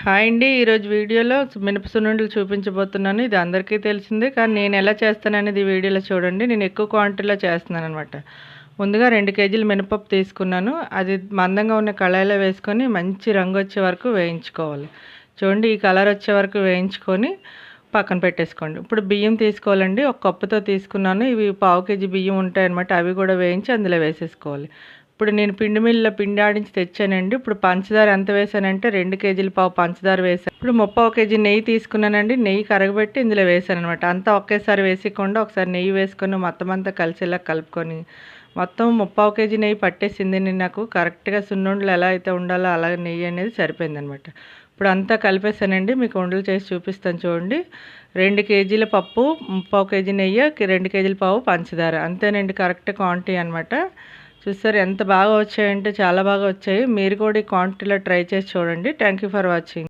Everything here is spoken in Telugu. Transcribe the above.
హాయ్ అండి. ఈరోజు వీడియోలో మినప సున్నుండలు చూపించబోతున్నాను. ఇది అందరికీ తెలిసిందే. కానీ నేను ఎలా చేస్తాననేది ఈ వీడియోలో చూడండి. నేను ఎక్కువ క్వాంటిటీలో చేస్తున్నాననమాట. ముందుగా 2 కేజీలు మినపప్పు తీసుకున్నాను. అది మందంగా ఉన్న కళాయిలో వేసుకొని మంచి రంగు వచ్చే వరకు వేయించుకోవాలి. చూడండి, ఈ కలర్ వచ్చే వరకు వేయించుకొని పక్కన పెట్టేసుకోండి. ఇప్పుడు బియ్యం తీసుకోవాలండి. ఒక కప్పుతో తీసుకున్నాను. ఇవి పావు కేజీ బియ్యం ఉంటాయన్నమాట. అవి కూడా వేయించి అందులో వేసేసుకోవాలి. ఇప్పుడు నేను పిండి మిల్లులో పిండి ఆడించి తెచ్చానండి. ఇప్పుడు పంచదార ఎంత వేసానంటే 2 కేజీలు పావు పంచదార వేసాను. ఇప్పుడు 3/4 కేజీ నెయ్యి తీసుకున్నానండి. నెయ్యి కరగబెట్టి ఇందులో వేసాను అనమాట. అంతా ఒకేసారి వేసేయకుండా ఒకసారి నెయ్యి వేసుకొని మొత్తం అంతా కలిసేలా కలుపుకొని మొత్తం 3/4 కేజీ నెయ్యి పట్టేసింది. నేను నాకు కరెక్ట్గా సున్నుండలు ఎలా అయితే ఉండాలో అలా నెయ్యి అనేది సరిపోయిందనమాట. ఇప్పుడు అంతా కలిపేసానండి. మీకు ఉండలు చేసి చూపిస్తాను చూడండి. 2 కేజీల పప్పు, 3/4 కేజీ నెయ్యి, 2 కేజీల పావు పంచదార, అంతేనండి కరెక్ట్ క్వాంటిటీ అనమాట. చూసారు ఎంత బాగా వచ్చాయంటే చాలా బాగా వచ్చాయి. మీరు కూడా ఈ క్వాంటిటీలో ట్రై చేసి చూడండి. Thank you for watching.